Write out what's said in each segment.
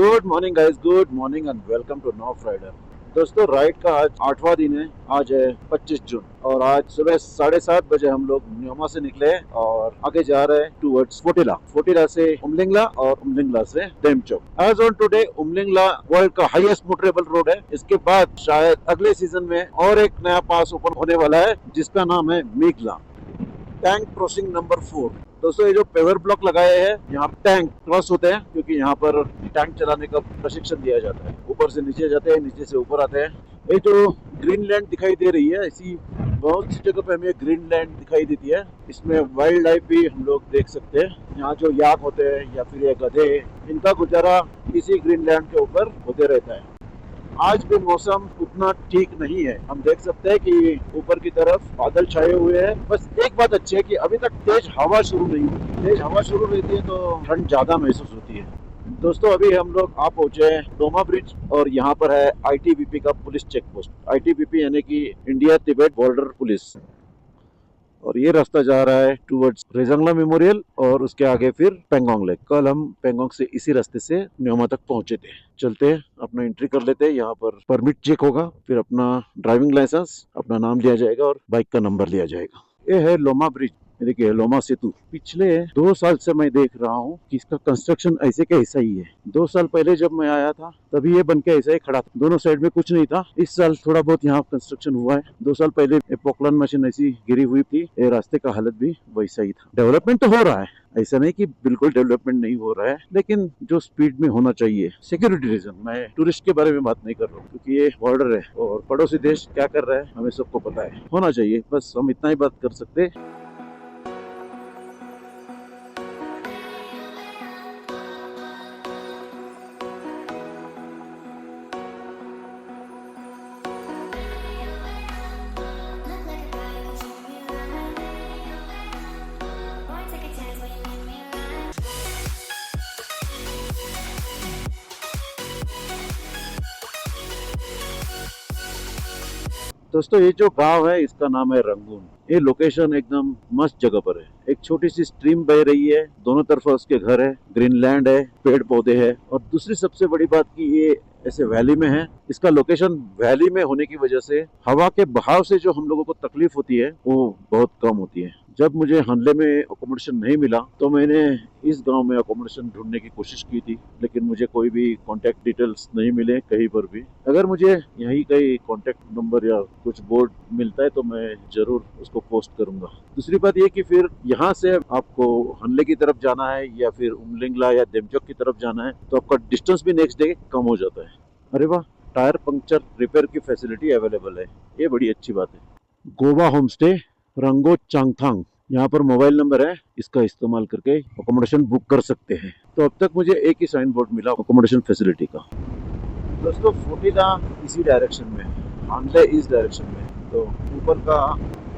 Good morning guys, good morning and welcome to Noff rider. दोस्तों, ride का आज 8वां दिन है। आज है 25 जून और आज सुबह 7:30 बजे हम लोग न्योमा से निकले और आगे जा रहे हैं टूवर्ड्स फोटिला। फोटिला से उमलिंगला और उमलिंगला से Demchok. As on today Umlingla world का हाईएस्ट मोटरेबल रोड है। इसके बाद शायद अगले सीजन में और एक नया पास ओपन होने वाला है जिसका नाम है मेघला। Tank crossing number 4। दोस्तों, ये जो पेवर ब्लॉक लगाए हैं यहाँ टैंक क्रॉस होते हैं क्योंकि यहाँ पर टैंक चलाने का प्रशिक्षण दिया जाता है। ऊपर से नीचे जाते हैं, नीचे से ऊपर आते हैं। ये जो ग्रीन लैंड दिखाई दे रही है, ऐसी बहुत सी जगह पे हमें ग्रीन लैंड दिखाई देती है। इसमें वाइल्ड लाइफ भी हम लोग देख सकते हैं। यहाँ जो याक होते हैं या फिर ये गधे, इनका गुजारा इसी ग्रीन लैंड के ऊपर होते रहता है। आज भी मौसम उतना ठीक नहीं है। हम देख सकते हैं कि ऊपर की तरफ बादल छाए हुए हैं। बस एक बात अच्छी है कि अभी तक तेज हवा शुरू नहीं हुई। तेज हवा शुरू रहती है तो ठंड ज्यादा महसूस होती है। दोस्तों, अभी हम लोग आ पहुंचे हैं डोमा ब्रिज और यहाँ पर है आईटीबीपी का पुलिस चेक पोस्ट। आईटीबीपी यानी कि इंडिया तिब्बत बॉर्डर पुलिस। और ये रास्ता जा रहा है टूवर्ड्स रेजंगला मेमोरियल और उसके आगे फिर पेंगोंग लेक। कल हम पेंगोंग से इसी रास्ते से न्योमा तक पहुंचे थे। चलते हैं, अपना एंट्री कर लेते हैं। यहाँ पर परमिट चेक होगा, फिर अपना ड्राइविंग लाइसेंस, अपना नाम लिया जाएगा और बाइक का नंबर लिया जाएगा। ये है लोमा ब्रिज। देखिए, लोमा सेतु। पिछले 2 साल से मैं देख रहा हूँ कि इसका कंस्ट्रक्शन ऐसे के ऐसा ही है। 2 साल पहले जब मैं आया था तभी ये बन के ऐसा ही खड़ा था। दोनों साइड में कुछ नहीं था। इस साल थोड़ा बहुत यहाँ कंस्ट्रक्शन हुआ है। 2 साल पहले पोकलन मशीन ऐसी गिरी हुई थी। ये रास्ते का हालत भी वैसा ही था। डेवलपमेंट तो हो रहा है, ऐसा नहीं कि बिल्कुल डेवलपमेंट नहीं हो रहा है, लेकिन जो स्पीड में होना चाहिए। सिक्योरिटी रीजन, मैं टूरिस्ट के बारे में बात नहीं कर रहा हूँ क्योंकि ये बॉर्डर है और पड़ोसी देश क्या कर रहा है हमें सबको पता है। होना चाहिए, बस हम इतना ही बात कर सकते हैं। दोस्तों, ये जो गांव है इसका नाम है रंगून। ये लोकेशन एकदम मस्त जगह पर है। एक छोटी सी स्ट्रीम बह रही है, दोनों तरफ उसके घर है, ग्रीनलैंड है, पेड़ पौधे हैं। और दूसरी सबसे बड़ी बात कि ये ऐसे वैली में है। इसका लोकेशन वैली में होने की वजह से हवा के बहाव से जो हम लोगों को तकलीफ होती है वो बहुत कम होती है। जब मुझे हनले में अकोमोडेशन नहीं मिला तो मैंने इस गांव में अकोमोडेशन ढूंढने की कोशिश की थी, लेकिन मुझे कोई भी कांटेक्ट डिटेल्स नहीं मिले कहीं पर भी। अगर मुझे यहीं कहीं कांटेक्ट नंबर या कुछ बोर्ड मिलता है तो मैं जरूर उसको पोस्ट करूंगा। दूसरी बात ये कि फिर यहाँ से आपको हनले की तरफ जाना है या फिर उमलिंगला या डेमचोक की तरफ जाना है तो आपका डिस्टेंस भी नेक्स्ट डे कम हो जाता है। अरे वाह, टायर पंक्चर रिपेयर की फैसिलिटी अवेलेबल है, ये बड़ी अच्छी बात है। गोवा होम स्टे रंगो चांगथांग, यहाँ पर मोबाइल नंबर है, इसका इस्तेमाल करके अकोमोडेशन बुक कर सकते हैं। तो अब तक मुझे एक ही साइन बोर्ड मिला अकोमोडेशन फैसिलिटी का। दोस्तों, फोटिला इसी डायरेक्शन में, हनले इस डायरेक्शन में, तो ऊपर का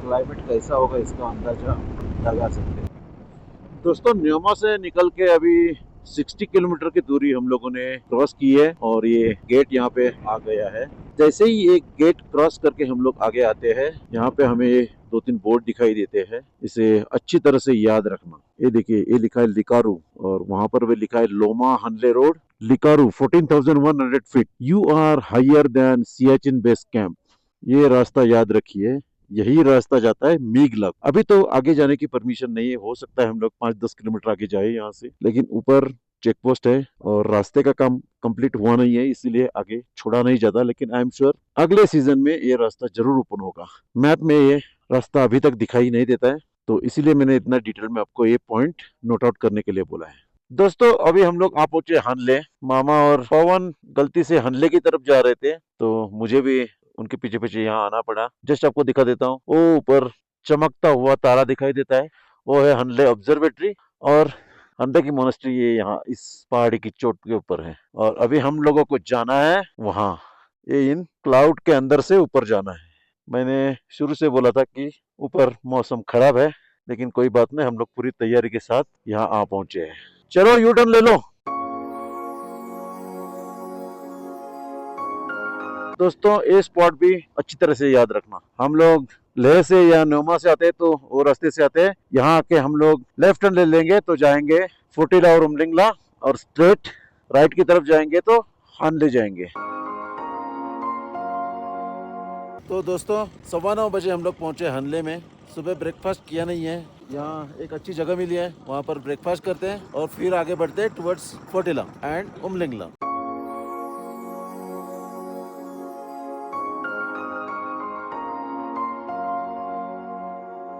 क्लाइमेट कैसा होगा इसका अंदाजा लगा सकते हैं। दोस्तों, न्योमा से निकल के अभी 60 किलोमीटर की दूरी हम लोगों ने क्रॉस की है और ये गेट यहाँ पे आ गया है। जैसे ही ये गेट क्रॉस करके हम लोग आगे आते हैं, यहाँ पे हमें 2-3 बोर्ड दिखाई देते हैं। इसे अच्छी तरह से याद रखना। ये देखिए, ये लिखा है लिकारू और वहाँ पर भी लिखा है Loma Hanle road, Likaru 14,100 feet. You are higher than Siachen base camp. ये रास्ता याद रखिए, यही रास्ता जाता है मीगलक। अभी तो आगे जाने की परमिशन नहीं है, हो सकता है हम लोग 5-10 किलोमीटर आगे जाए यहाँ से, लेकिन ऊपर चेक पोस्ट है और रास्ते का काम कंप्लीट हुआ नहीं है, इसीलिए आगे छोड़ा नहीं जाता। लेकिन आई एम श्योर अगले सीजन में ये रास्ता जरूर ओपन होगा। मैप में ये रास्ता अभी तक दिखाई नहीं देता है, तो इसीलिए मैंने इतना डिटेल में आपको ये पॉइंट नोट आउट करने के लिए बोला है। दोस्तों, अभी हम लोग आ पहुंचे हनले। मामा और पवन गलती से हनले की तरफ जा रहे थे तो मुझे भी उनके पीछे पीछे यहाँ आना पड़ा। जस्ट आपको दिखा देता हूँ, वो ऊपर चमकता हुआ तारा दिखाई देता है, वो है हनले ऑब्जर्वेटरी। और हनले की मोनेस्ट्री ये यहाँ इस पहाड़ी की चोट के ऊपर है और अभी हम लोगों को जाना है वहाँ। ये इन क्लाउड के अंदर से ऊपर जाना है। मैंने शुरू से बोला था कि ऊपर मौसम खराब है, लेकिन कोई बात नहीं, हम लोग पूरी तैयारी के साथ यहाँ आ पहुंचे हैं। चलो, यू टर्न ले लो। दोस्तों, ये स्पॉट भी अच्छी तरह से याद रखना। हम लोग लेह से या न्योमा से आते हैं तो वो रास्ते से आते हैं। यहाँ आके हम लोग लेफ्ट टर्न ले लेंगे तो जाएंगे फोटिला और उमलिंगला और स्ट्रेट राइट की तरफ जाएंगे तो हानले जाएंगे। तो दोस्तों 9:15 बजे हम लोग पहुंचे हानले में। सुबह ब्रेकफास्ट किया नहीं है, यहाँ एक अच्छी जगह मिली है, वहाँ पर ब्रेकफास्ट करते हैं और फिर आगे बढ़ते हैं टुवर्ड्स फोटिला एंड उमलिंगला।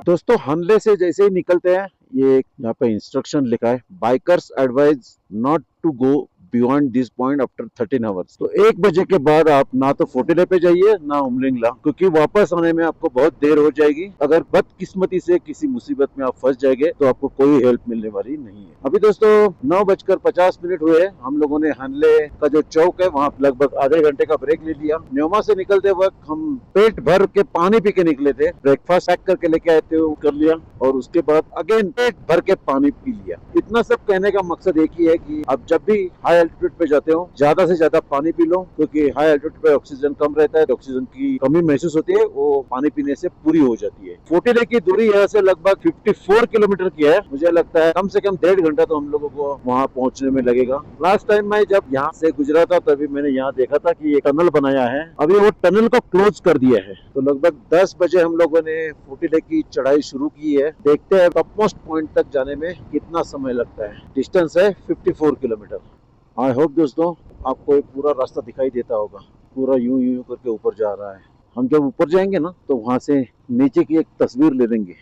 दोस्तों हानले से जैसे ही निकलते हैं, ये यहाँ पे इंस्ट्रक्शन लिखा है, bikers advise not to go beyond this point after 13 hours. तो 1 बजे के बाद आप ना तो फोटिले पे जाइए ना उमलिंगला, क्योंकि वापस आने में आपको बहुत देर हो जाएगी। अगर बदकिस्मती से किसी मुसीबत में आप फंस जाएंगे तो आपको कोई हेल्प मिलने वाली नहीं है। अभी दोस्तों 9:50 हुए, हम लोगों ने हानले का जो चौक है वहाँ लगभग आधे घंटे का ब्रेक ले लिया। न्योमा से निकलते वक्त हम पेट भर के पानी पी के निकले थे, ब्रेकफास्ट पैक करके लेके आए थे, वो कर लिया और उसके बाद अगेन पेट भर के पानी पी लिया। इतना सब कहने का मकसद एक ही है कि आप जब भी हाई एल्टीट्यूड पे जाते हो ज्यादा से ज्यादा पानी पी लो, क्योंकि हाई एल्टीट्यूड पे ऑक्सीजन कम रहता है, ऑक्सीजन की कमी महसूस होती है, वो पानी पीने से पूरी हो जाती है। फोटिले की दूरी यहाँ से लगभग 54 किलोमीटर की है। मुझे लगता है कम से कम 1.5 घंटा तो हम लोगों को वहाँ पहुँचने में लगेगा। लास्ट टाइम मैं जब यहाँ से गुजरा था तभी मैंने यहाँ देखा था कि ये टनल बनाया है, अभी वो टनल को क्लोज कर दिया है। तो लगभग 10 बजे हम लोगों ने फोटिले की चढ़ाई शुरू की है। देखते हैं टॉप मोस्ट पॉइंट तक जाने में कितना समय लगता है। डिस्टेंस है 54 किलोमीटर। आई होप दोस्तों आपको एक पूरा रास्ता दिखाई देता होगा, पूरा यूं यूं करके ऊपर जा रहा है। हम जब ऊपर जाएंगे ना तो वहां से नीचे की एक तस्वीर ले लेंगे।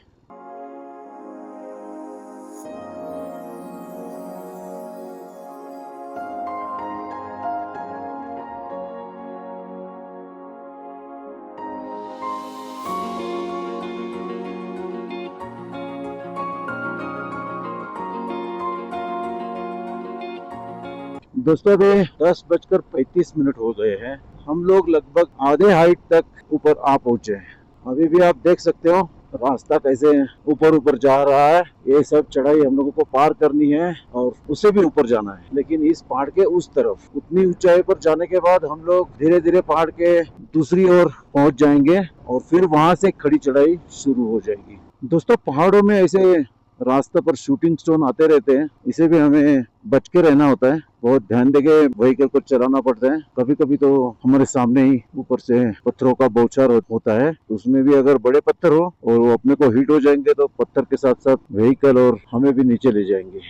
दोस्तों अभी 10:35 हो गए हैं। हम लोग लगभग आधे हाइट तक ऊपर आ पहुंचे हैं। अभी भी आप देख सकते हो रास्ता कैसे ऊपर ऊपर जा रहा है। ये सब चढ़ाई हम लोगों को पार करनी है और उससे भी ऊपर जाना है, लेकिन इस पहाड़ के उस तरफ। उतनी ऊंचाई पर जाने के बाद हम लोग धीरे धीरे पहाड़ के दूसरी ओर पहुंच जाएंगे और फिर वहां से खड़ी चढ़ाई शुरू हो जाएगी। दोस्तों पहाड़ों में ऐसे रास्ते पर शूटिंग स्टोन आते रहते हैं, इसे भी हमें बच के रहना होता है। बहुत ध्यान देके व्हीकल को चलाना पड़ता है। कभी कभी तो हमारे सामने ही ऊपर से पत्थरों का बौछार होता है, उसमें भी अगर बड़े पत्थर हो और वो अपने को हिट हो जाएंगे तो पत्थर के साथ साथ व्हीकल और हमें भी नीचे ले जाएंगे।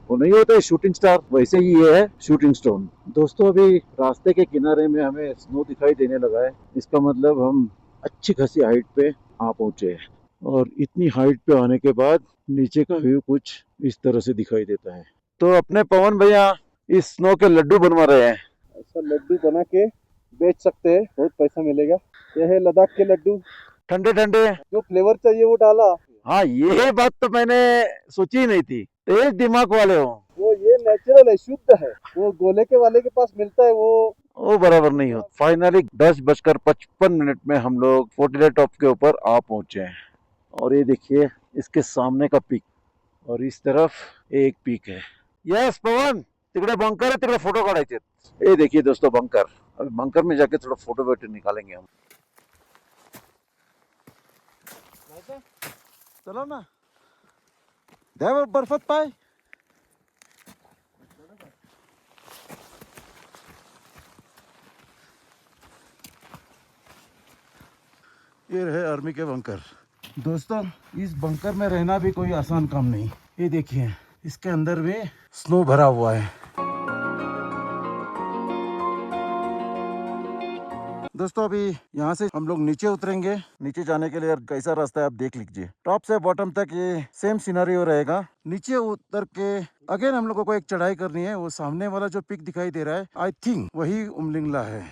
वो नहीं होता है शूटिंग स्टार, वैसे ही ये है शूटिंग स्टोन। दोस्तों अभी रास्ते के किनारे में हमें स्नो दिखाई देने लगा है, इसका मतलब हम अच्छी खासी हाइट पे आ पहुंचे हैं। और इतनी हाइट पे आने के बाद नीचे का व्यू कुछ इस तरह से दिखाई देता है। तो अपने पवन भैया इस स्नो के लड्डू बनवा रहे हैं। ऐसा लड्डू बना के बेच सकते हैं, बहुत पैसा मिलेगा। ये है लद्दाख के लड्डू, ठंडे ठंडे, जो फ्लेवर चाहिए वो डाला। हाँ ये बात तो मैंने सोची ही नहीं थी, तेज दिमाग वाले हो। वो ये नेचुरल है, शुद्ध है। वो गोले के वाले के पास मिलता है वो बराबर नहीं हो। फाइनली 10:55 में हम लोग फोटिला टॉप के ऊपर आ पहुंचे हैं और ये देखिए इसके सामने का पीक और इस तरफ एक पीक है। यस पवन, तिकडे बंकर है, तिकडे फोटो काढायचे। ये देखिए दोस्तों बंकर, अभी बंकर में जाके थोड़ा फोटो वोटो निकालेंगे हम। चलो ना, द्या बर्फात पाय। ये है आर्मी के बंकर। दोस्तों इस बंकर में रहना भी कोई आसान काम नहीं। ये देखिए इसके अंदर भी स्नो भरा हुआ है। दोस्तों अभी यहाँ से हम लोग नीचे उतरेंगे। नीचे जाने के लिए कैसा रास्ता है आप देख लीजिए। टॉप से बॉटम तक ये सेम सिनेरियो रहेगा। नीचे उतर के अगेन हम लोगों को एक चढ़ाई करनी है। वो सामने वाला जो पिक दिखाई दे रहा है आई थिंक वही उमलिंगला है।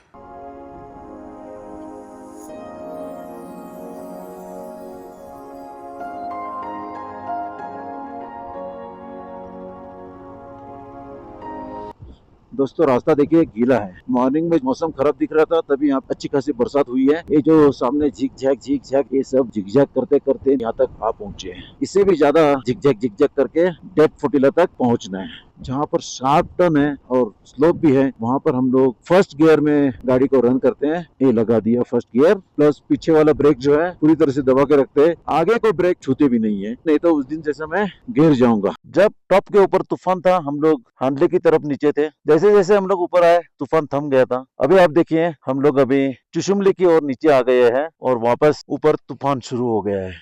दोस्तों रास्ता देखिए गीला है। मॉर्निंग में मौसम खराब दिख रहा था, तभी यहाँ अच्छी खासी बरसात हुई है। ये जो सामने झिक झैक ये सब झिकझैक करते करते यहाँ तक आ पहुंचे हैं। इससे भी ज्यादा झिकझैक करके डेथ फोटिला तक पहुंचना है। जहाँ पर शार्प टर्न है और स्लोप भी है, वहाँ पर हम लोग फर्स्ट गियर में गाड़ी को रन करते हैं। ये लगा दिया फर्स्ट गियर, प्लस पीछे वाला ब्रेक जो है पूरी तरह से दबा के रखते हैं, आगे को ब्रेक छूते भी नहीं है, नहीं तो उस दिन जैसे मैं गिर जाऊंगा। जब टॉप के ऊपर तूफान था, हम लोग हांडले की तरफ नीचे थे, जैसे जैसे हम लोग ऊपर आए तूफान थम गया था। अभी आप देखिए हम लोग अभी चुशुमली की ओर नीचे आ गए हैं और वापस ऊपर तूफान शुरू हो गया है।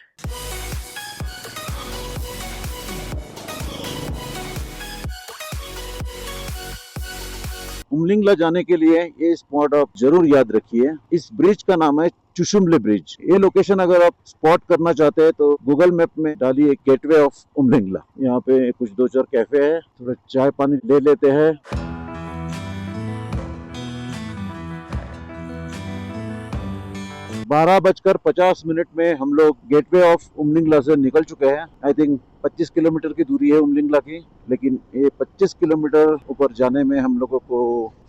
उमलिंगला जाने के लिए ये स्पॉट आप जरूर याद रखिए। इस ब्रिज का नाम है चुशुमले ब्रिज। ये लोकेशन अगर आप स्पॉट करना चाहते हैं तो गूगल मैप में डालिए गेटवे ऑफ उमलिंगला। यहाँ पे कुछ 2-4 कैफे है, थोड़ा चाय पानी ले लेते हैं। 12:50 में हम लोग गेटवे ऑफ उमलिंगला से निकल चुके हैं। आई थिंक 25 किलोमीटर की दूरी है उमलिंगला की, लेकिन ये 25 किलोमीटर ऊपर जाने में हम लोगों को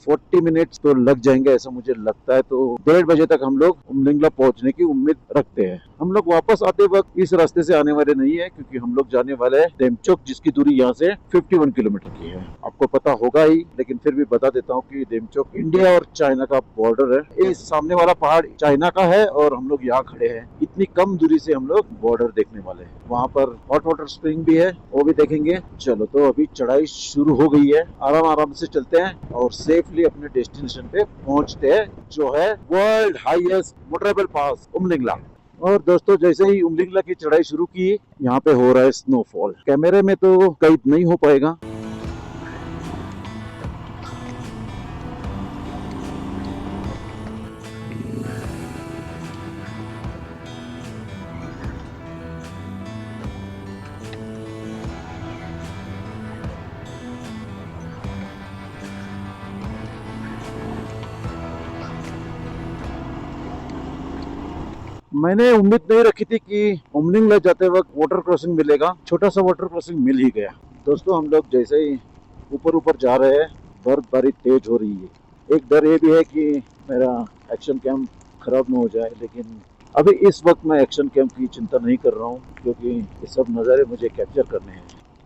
40 मिनट्स तो लग जाएंगे ऐसा मुझे लगता है। तो 1:30 बजे तक हम लोग उमलिंगला पहुंचने की उम्मीद रखते हैं। हम लोग वापस आते वक्त इस रास्ते से आने वाले नहीं है, क्योंकि हम लोग जाने वाले हैं डेमचोक, जिसकी दूरी यहाँ से 51 किलोमीटर की है। आपको पता होगा ही, लेकिन फिर भी बता देता हूँ कि डेमचोक इंडिया और चाइना का बॉर्डर है। ये सामने वाला पहाड़ चाइना का है और हम लोग यहाँ खड़े हैं। इतनी कम दूरी से हम लोग बॉर्डर देखने वाले हैं। वहाँ पर हॉट वाटर स्प्रिंग भी है, वो भी देखेंगे। चलो तो अभी चढ़ाई शुरू हो गई है, आराम आराम से चलते हैं और सेफली अपने डेस्टिनेशन पे पहुंचते हैं, जो है world highest motorable pass Umling La. और दोस्तों जैसे ही उमलिंगला की चढ़ाई शुरू की, यहाँ पे हो रहा है स्नोफॉल। कैमरे में तो कैद नहीं हो पाएगा। मैंने उम्मीद नहीं रखी थी कि उमलिंगला जाते वक्त वाटर क्रॉसिंग मिलेगा। छोटा सा वाटर क्रॉसिंग मिल ही गया। दोस्तों हम लोग जैसे ही ऊपर ऊपर जा रहे हैं, बर्फबारी तेज हो रही है। एक डर ये भी है कि मेरा एक्शन कैम खराब ना हो जाए, लेकिन अभी इस वक्त मैं एक्शन कैम की चिंता नहीं कर रहा हूँ, क्योंकि ये सब नज़ारे मुझे कैप्चर करने हैं।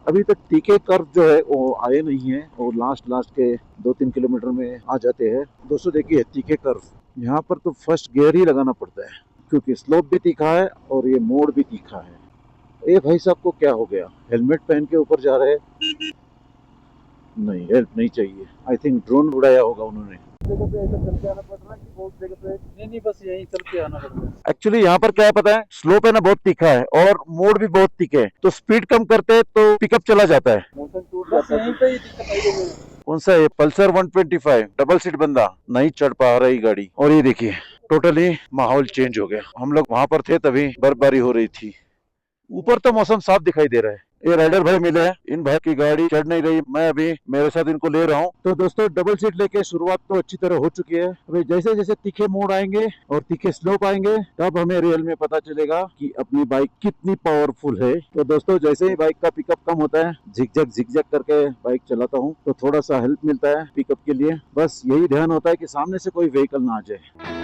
अभी तक तीखे कर्व जो है वो आए नहीं है, और लास्ट के 2-3 किलोमीटर में आ जाते हैं। दोस्तों देखिए तीखे कर्व, यहाँ पर तो फर्स्ट गियर ही लगाना पड़ता है, क्योंकि स्लोप भी तीखा है और ये मोड़ भी तीखा है। ये भाई साहब को क्या हो गया, हेलमेट पहन के ऊपर जा रहे हैं? नहीं, हेल्प नहीं चाहिए। आई थिंक ड्रोन उड़ाया होगा उन्होंने। जगह पे ऐसा चल के आना पड़ रहा है कि बहुत जगह पे नहीं, बस यहीं चल के आना पड़ रहा है। एक्चुअली यहाँ पर क्या है पता है, स्लोप है ना बहुत तीखा है और मोड़ भी बहुत तीखे है, तो स्पीड कम करते हैं तो पिकअप चला जाता है। मौसम टूट जाता है, यहीं पे ही दिक्कत आई है। कौन सा है? पल्सर 125 डबल सीट बंदा नहीं चढ़ पा रही गाड़ी। और ये देखिए टोटली माहौल चेंज हो गया। हम लोग वहां पर थे तभी बर्फबारी हो रही थी। ऊपर तो मौसम साफ दिखाई दे रहा है। ये राइडर भाई मिले हैं, इन भाई की गाड़ी चढ़ नहीं रही, मैं अभी मेरे साथ इनको ले रहा हूँ। तो दोस्तों डबल सीट लेके शुरुआत तो अच्छी तरह हो चुकी है। अभी जैसे जैसे तीखे मोड़ आएंगे और तीखे स्लोप आएंगे, तब हमें रियल में पता चलेगा कि अपनी बाइक कितनी पावरफुल है। तो दोस्तों जैसे ही बाइक का पिकअप कम होता है, झिकझक करके बाइक चलाता हूँ, तो थोड़ा सा हेल्प मिलता है पिकअप के लिए। बस यही ध्यान होता है कि सामने से कोई व्हीकल ना आ जाए।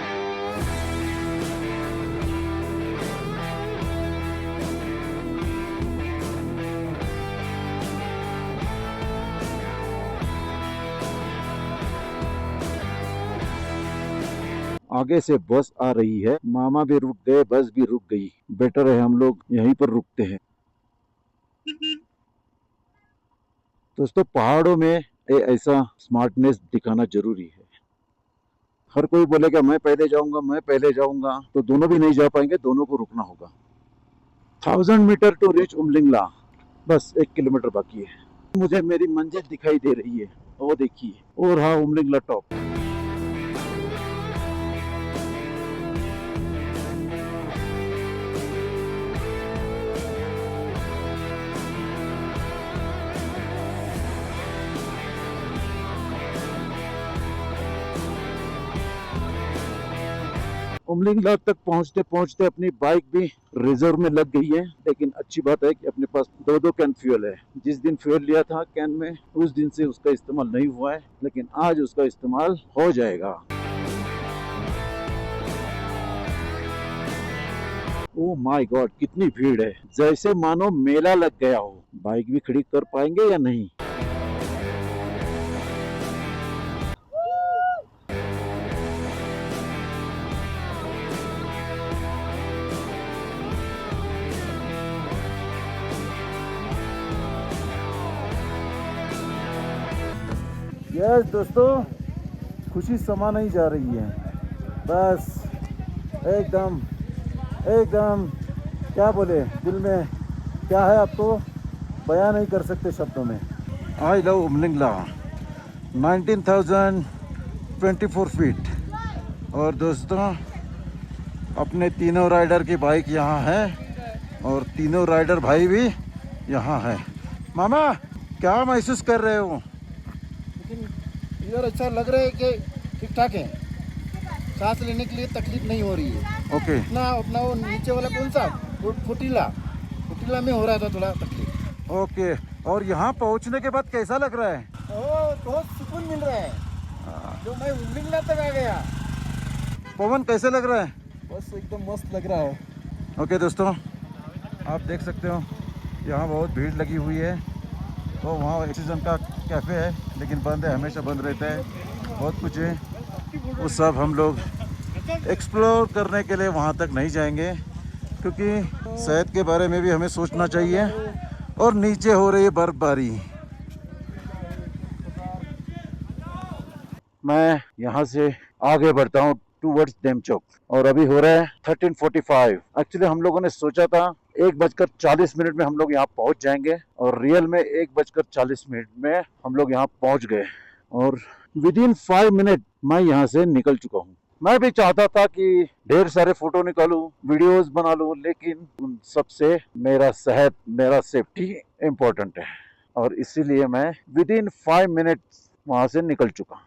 आगे से बस आ रही है, मामा भी रुक गए, बस भी रुक गई। बेटर है हम लोग यहीं पर रुकते हैं। दोस्तों पहाड़ों में ऐसा स्मार्टनेस दिखाना जरूरी है। हर कोई बोलेगा मैं पहले जाऊंगा, तो दोनों भी नहीं जा पाएंगे, दोनों को रुकना होगा। 1000 मीटर टू रीच उमलिंगला, बस 1 किलोमीटर बाकी है। मुझे मेरी मंजिल दिखाई दे रही है, वो देखिए, और हाँ उमलिंगला टॉप। उमलिंगला तक पहुंचते पहुंचते अपनी बाइक भी रिजर्व में लग गई है। लेकिन अच्छी बात है कि अपने पास 2 कैन फ्यूल है। जिस दिन फ्यूल लिया था कैन में, उस दिन से उसका इस्तेमाल नहीं हुआ है, लेकिन आज उसका इस्तेमाल हो जाएगा। ओह माय गॉड, कितनी भीड़ है, जैसे मानो मेला लग गया हो। बाइक भी खड़ी कर पाएंगे या नहीं? यस दोस्तों, खुशी समा नहीं जा रही है, बस एकदम एकदम क्या बोले, दिल में क्या है आपको बयां नहीं कर सकते शब्दों में। I love Umling La 19,024 feet. और दोस्तों अपने तीनों राइडर की बाइक यहाँ है और तीनों राइडर भाई भी यहाँ है। मामा क्या महसूस कर रहे हो? लेकिन इधर अच्छा लग रहा है कि ठीक ठाक है, सांस लेने के लिए तकलीफ नहीं हो रही है। ओके अपना वो नीचे वाला कौन सा फुटीला में हो रहा था थोड़ा तकलीफ। ओके। और यहाँ पहुँचने के बाद कैसा लग रहा है? बहुत सुकून मिल रहा है, जो मैं उमलिंगला तक आ गया। पवन कैसे लग रहा है? बस एकदम मस्त लग रहा है। ओके दोस्तों, आप देख सकते हो यहाँ बहुत भीड़ लगी हुई है। तो वहाँ ऑक्सीजन का कैफ़े है, लेकिन बंद है, हमेशा बंद रहता है। बहुत कुछ है, वो सब हम लोग एक्सप्लोर करने के लिए वहाँ तक नहीं जाएंगे, क्योंकि सेहत के बारे में भी हमें सोचना चाहिए। और नीचे हो रही है बर्फबारी। मैं यहाँ से आगे बढ़ता हूँ टूवर्ड्स देमचोक, और अभी हो रहा है 13:45। एक्चुअली हम लोगों ने सोचा था 1:40 में हम लोग यहाँ पहुँच जाएंगे, और रियल में 1:40 में हम लोग यहाँ पहुँच गए, और विद इन 5 मिनट मैं यहाँ से निकल चुका हूँ। मैं भी चाहता था कि ढेर सारे फोटो निकालूं, वीडियोस बना लूं, लेकिन उन सबसे मेरा सेहत, मेरा सेफ्टी इम्पोर्टेंट है, और इसीलिए मैं विद इन 5 मिनट वहाँ से निकल चुका।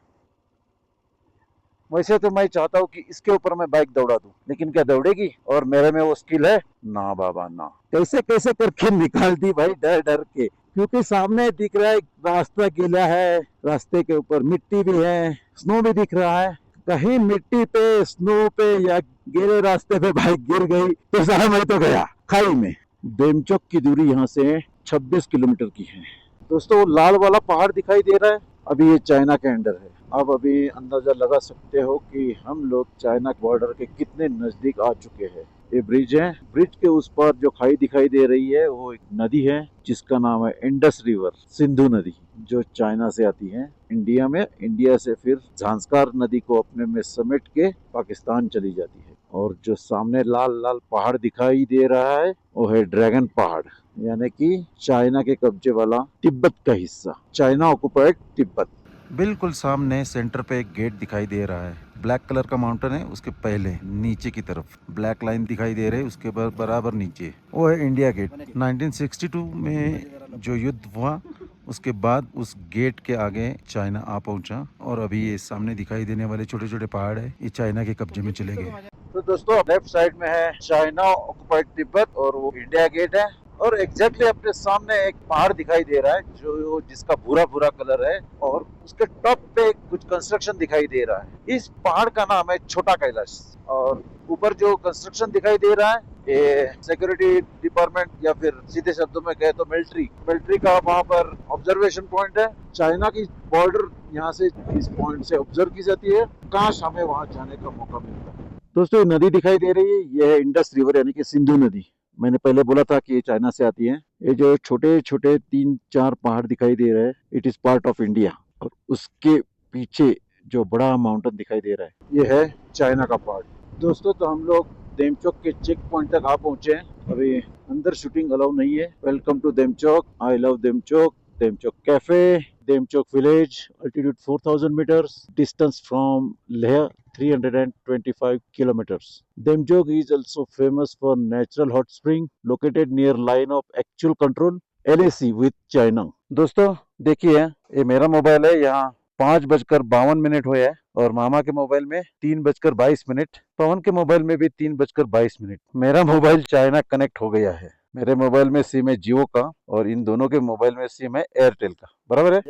वैसे तो मैं चाहता हूँ कि इसके ऊपर मैं बाइक दौड़ा दूं, लेकिन क्या दौड़ेगी? और मेरे में वो स्किल है? ना बाबा ना। कैसे कैसे करके निकाल दी भाई, डर डर के, क्योंकि सामने दिख रहा है रास्ता गीला है, रास्ते के ऊपर मिट्टी भी है, स्नो भी दिख रहा है। कहीं मिट्टी पे, स्नो पे या गीले रास्ते पे बाइक गिर गई तो सारा मैं तो गया खाई में। देमचोक की दूरी यहाँ से 26 किलोमीटर की है। दोस्तों लाल वाला पहाड़ दिखाई दे रहा है, अभी ये चाइना के अंडर है। आप अभी अंदाजा लगा सकते हो कि हम लोग चाइना बॉर्डर के कितने नजदीक आ चुके हैं। ये ब्रिज है, ब्रिज के उस पार जो खाई दिखाई दे रही है वो एक नदी है जिसका नाम है इंडस रिवर, सिंधु नदी, जो चाइना से आती है इंडिया में, इंडिया से फिर झांस्कार नदी को अपने में समेट के पाकिस्तान चली जाती है। और जो सामने लाल लाल पहाड़ दिखाई दे रहा है वो है ड्रैगन पहाड़, यानी कि चाइना के कब्जे वाला तिब्बत का हिस्सा, चाइना ऑक्युपाइड तिब्बत। बिल्कुल सामने सेंटर पे एक गेट दिखाई दे रहा है, ब्लैक कलर का माउंटेन है, उसके पहले नीचे की तरफ ब्लैक लाइन दिखाई दे रही है, उसके बराबर नीचे वो है इंडिया गेट। 1962 में जो युद्ध हुआ उसके बाद उस गेट के आगे चाइना आ पहुंचा, और अभी ये सामने दिखाई देने वाले छोटे छोटे पहाड़ है, ये चाइना के कब्जे में चले गए। तो दोस्तों लेफ्ट साइड में है चाइना ऑक्युपाइड तिब्बत और वो इंडिया गेट है, और एग्जैक्टली अपने सामने एक पहाड़ दिखाई दे रहा है जो जिसका भूरा भूरा कलर है, और उसके टॉप पे कुछ कंस्ट्रक्शन दिखाई दे रहा है। इस पहाड़ का नाम है छोटा कैलाश, और ऊपर जो कंस्ट्रक्शन दिखाई दे रहा है ये सिक्योरिटी डिपार्टमेंट, या फिर सीधे शब्दों में कहे तो मिलिट्री का वहाँ पर ऑब्जर्वेशन पॉइंट है। चाइना की बॉर्डर यहाँ से इस पॉइंट से ऑब्जर्व की जाती है, काश हमें वहाँ जाने का मौका मिलता। दोस्तों ये नदी दिखाई दे रही है, ये है इंडस रिवर यानी कि सिंधु नदी। मैंने पहले बोला था कि ये चाइना से आती है। ये जो छोटे छोटे 3-4 पहाड़ दिखाई दे रहे हैं, it is part of India, और उसके पीछे जो बड़ा माउंटेन दिखाई दे रहा है ये है चाइना का पार्ट। दोस्तों तो हम लोग देमचोक के चेक पॉइंट तक आ पहुंचे हैं, अभी अंदर शूटिंग अलाउ नहीं है। Welcome to Demchok, I love Demchok, Demchok cafe, Demchok village, altitude 4000 meters, distance from Leh 325 kilometers. Demjok is also famous for natural hot spring located near line of actual control LAC with China. दोस्तों देखिए ये मेरा mobile है, यहाँ 5:52 हुए है, और मामा के मोबाइल में 3:22, पवन के मोबाइल में भी 3:22। मेरा मोबाइल चाइना कनेक्ट हो गया है। मेरे मोबाइल में सिम है जियो का, और इन दोनों के मोबाइल में सिम है एयरटेल का, बराबर है।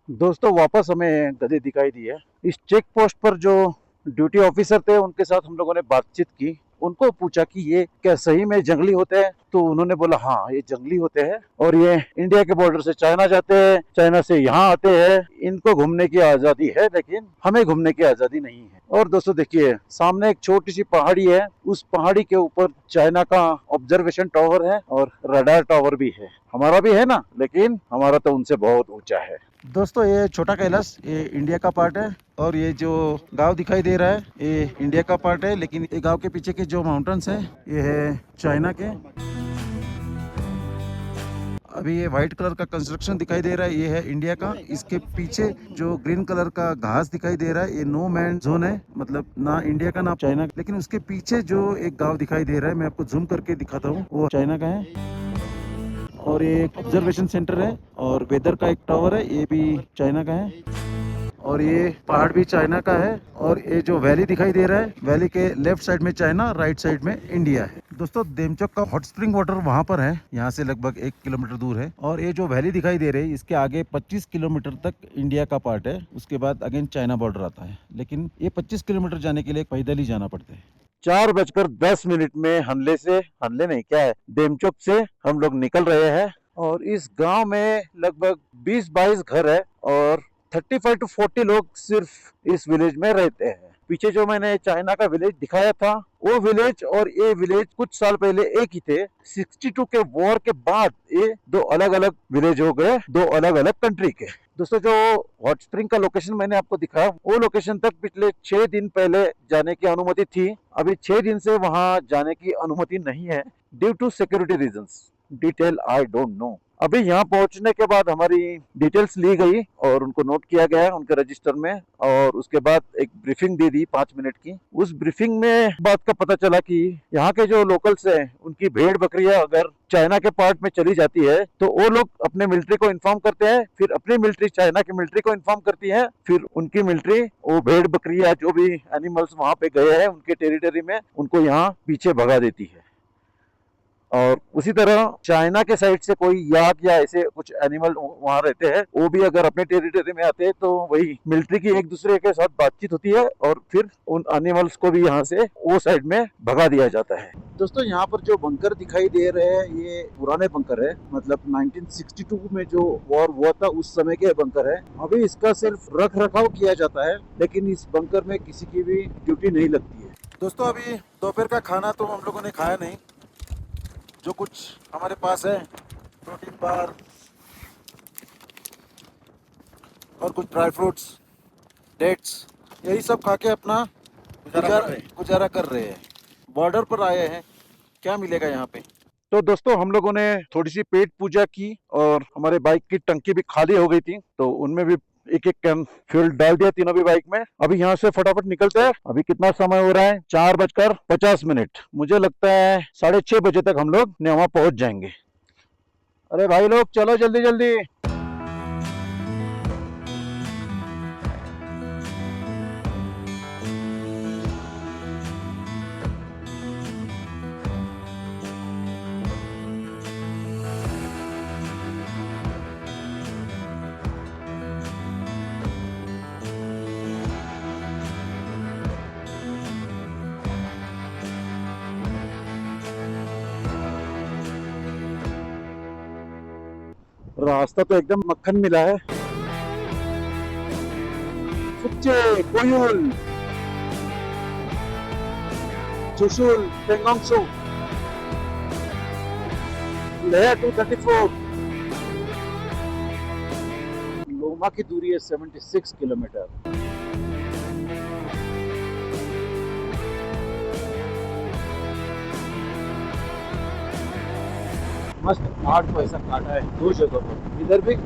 दोस्तों वापस हमें गधे दिखाई दी है। इस चेक पोस्ट पर जो ड्यूटी ऑफिसर थे उनके साथ हम लोगों ने बातचीत की, उनको पूछा कि ये क्या सही में जंगली होते हैं, तो उन्होंने बोला हाँ ये जंगली होते हैं, और ये इंडिया के बॉर्डर से चाइना जाते हैं, चाइना से यहाँ आते हैं, इनको घूमने की आजादी है, लेकिन हमें घूमने की आजादी नहीं है। और दोस्तों देखिए सामने एक छोटी सी पहाड़ी है, उस पहाड़ी के ऊपर चाइना का ऑब्जर्वेशन टावर है और रडार टावर भी है। हमारा भी है ना, लेकिन हमारा तो उनसे बहुत ऊंचा है। दोस्तों ये छोटा कैलाश ये इंडिया का पार्ट है और ये जो गांव दिखाई दे रहा है ये इंडिया का पार्ट है, लेकिन ये गांव के पीछे के जो माउंटेन्स है ये है चाइना के। अभी ये व्हाइट कलर का कंस्ट्रक्शन दिखाई दे रहा है ये है इंडिया का। इसके पीछे जो ग्रीन कलर का घास दिखाई दे रहा है ये नो मैन जोन है, मतलब ना इंडिया का ना चाइना का। लेकिन उसके पीछे जो एक गांव दिखाई दे रहा है मैं आपको जूम करके दिखाता हूँ वो चाइना का है। और ये एक ऑब्जर्वेशन सेंटर है और वेदर का एक टावर है ये भी चाइना का है। और ये पहाड़ भी चाइना का है और ये जो वैली दिखाई दे रहा है वैली के लेफ्ट साइड में चाइना, राइट साइड में इंडिया है। दोस्तों देमचोक का हॉट स्प्रिंग वाटर वहां पर है, यहाँ से लगभग 1 किलोमीटर दूर है। और ये जो वैली दिखाई दे रही है इसके आगे 25 किलोमीटर तक इंडिया का पार्ट है, उसके बाद अगेन चाइना बॉर्डर आता है। लेकिन ये 25 किलोमीटर जाने के लिए पैदल ही जाना पड़ता है। 4:10 में हनले नहीं क्या है, देमचोक से हम लोग निकल रहे हैं। और इस गांव में लगभग 20-22 घर है और 35 to 40 लोग सिर्फ इस विलेज में रहते हैं। पीछे जो मैंने चाइना का विलेज दिखाया था वो विलेज और ये विलेज कुछ साल पहले एक ही थे। 62 के वॉर के बाद ये दो अलग अलग विलेज हो गए, दो अलग अलग कंट्री के। दोस्तों जो हॉट स्प्रिंग का लोकेशन मैंने आपको दिखाया वो लोकेशन तक पिछले 6 दिन पहले जाने की अनुमति थी। अभी 6 दिन से वहां जाने की अनुमति नहीं है due to security reasons. Detail I don't know. अभी यहाँ पहुंचने के बाद हमारी डिटेल्स ली गई और उनको नोट किया गया उनके रजिस्टर में और उसके बाद एक ब्रीफिंग दे दी 5 मिनट की। उस ब्रीफिंग में बात का पता चला कि यहाँ के जो लोकल्स हैं उनकी भेड़ बकरियां अगर चाइना के पार्ट में चली जाती है तो वो लोग अपने मिलिट्री को इन्फॉर्म करते हैं, फिर अपनी मिलिट्री चाइना की मिलिट्री को इन्फॉर्म करती है, फिर उनकी मिलिट्री वो भेड़ बकरियां जो भी एनिमल्स वहां पे गए हैं उनके टेरिटरी में उनको यहाँ पीछे भगा देती है। और उसी तरह चाइना के साइड से कोई याक या ऐसे कुछ एनिमल वहां रहते हैं वो भी अगर अपने टेरिटरी में आते हैं तो वही मिलिट्री की एक दूसरे के साथ बातचीत होती है और फिर उन एनिमल्स को भी यहाँ से वो साइड में भगा दिया जाता है। दोस्तों यहाँ पर जो बंकर दिखाई दे रहे हैं ये पुराने बंकर है, मतलब 1962 में जो वॉर हुआ था उस समय के बंकर है। अभी इसका सिर्फ रख रखाव किया जाता है लेकिन इस बंकर में किसी की भी ड्यूटी नहीं लगती है। दोस्तों अभी दोपहर का खाना तो हम लोगों ने खाया नहीं, जो कुछ हमारे पास है प्रोटीन बार और कुछ ड्राई फ्रूट्स, डेट्स, यही सब खा के अपना गुजारा कर रहे हैं। बॉर्डर पर आए हैं, क्या मिलेगा यहाँ पे। तो दोस्तों हम लोगों ने थोड़ी सी पेट पूजा की और हमारे बाइक की टंकी भी खाली हो गई थी तो उनमें भी एक एक कैन फ्यूल डाल दिया तीनों भी बाइक में। अभी यहाँ से फटाफट निकलते हैं। अभी कितना समय हो रहा है, 4:50। मुझे लगता है 6:30 बजे तक हम लोग नेवा पहुंच जाएंगे। अरे भाई लोग चलो जल्दी जल्दी। रास्ता तो एकदम मक्खन मिला है। फुच्चे, कोयुल, चुशुल, पेंगोंगसू, लेह 234। लोमा की दूरी है 76 किलोमीटर। मस्त पहाड़ को ऐसा काटा है 2 जगह पर, इधर भी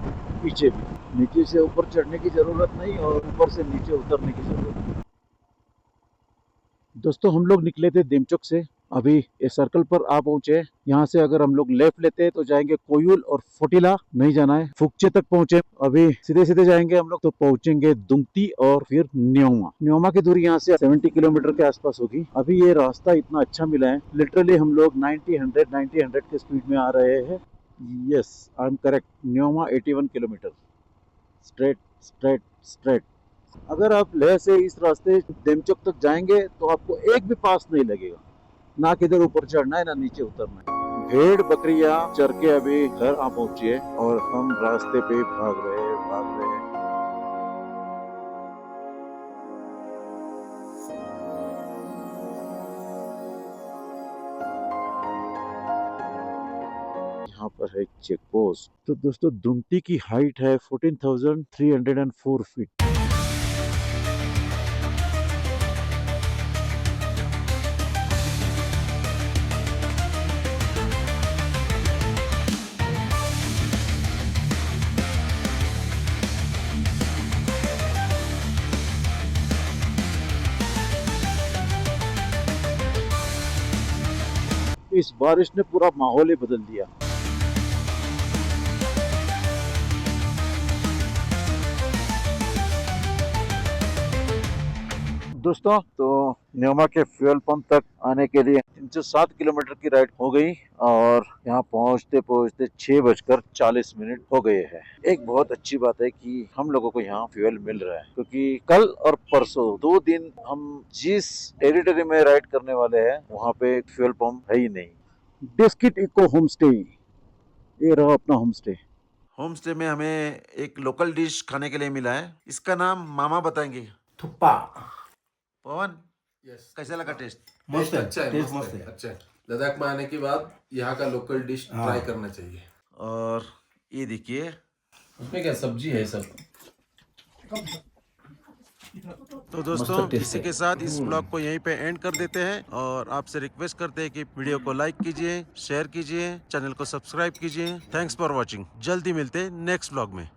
पीछे भी। नीचे से ऊपर चढ़ने की जरूरत नहीं और ऊपर से नीचे उतरने की जरूरत नहीं। दोस्तों हम लोग निकले थे देमचोक से, अभी इस सर्कल पर आ पहुंचे। यहाँ से अगर हम लोग लेफ्ट लेते हैं तो जाएंगे कोयुल और फोटिला, नहीं जाना है। फुक्चे तक पहुंचे, अभी सीधे सीधे जाएंगे हम लोग तो पहुंचेंगे दुंगती और फिर न्योमा। न्योमा की दूरी यहाँ से 70 किलोमीटर के आसपास होगी। अभी ये रास्ता इतना अच्छा मिला है, लिटरली हम लोग 90-100 के स्पीड में आ रहे हैं। Yes I am correct, Nyoma 81 kilometre straight straight straight. अगर आप लेह से इस रास्ते देमचोक तक जाएंगे तो आपको एक भी पास नहीं लगेगा, ना किधर ऊपर चढ़ना है ना नीचे उतरना है। भेड़ बकरियां चर के अभी घर आ पहुंची है और हम रास्ते पे भाग रहे हैं। यहाँ पर है चेक पोस्ट। तो दोस्तों दुमती की हाइट है 14,304 फीट। इस बारिश ने पूरा माहौल ही बदल दिया। दोस्तों तो न्योमा के फ्यूल पंप तक आने के लिए 307 किलोमीटर की राइड हो गई और यहाँ पहुँचते पहुँचते 6:40 हो गए हैं। एक बहुत अच्छी बात है कि हम लोगों को यहाँ फ्यूल मिल रहा है, क्योंकि कल और परसों 2 दिन हम जिस टेरिटरी में राइड करने वाले हैं वहाँ पे फ्यूल पंप है ही नहीं। बिस्किट इको होम स्टे, ये रहा अपना होम स्टे। होम स्टे में हमें एक लोकल डिश खाने के लिए मिला है। इसका नाम मामा बताएंगे। थुप्पा। पवन, यस, कैसा लगा टेस्ट? मस्त है, अच्छा है, टेस्ट मस्त मस्त है, है। अच्छा है। लद्दाख में आने के बाद यहाँ का लोकल डिश हाँ। ट्राई करना चाहिए। और ये देखिए, उसमें क्या सब्जी है सब? तो दोस्तों टेस्ट इसी है। के साथ इस ब्लॉग को यहीं पे एंड कर देते हैं और आपसे रिक्वेस्ट करते हैं कि वीडियो को लाइक कीजिए, शेयर कीजिए, चैनल को सब्सक्राइब कीजिए। Thanks for watching. जल्दी मिलते हैं नेक्स्ट ब्लॉग में।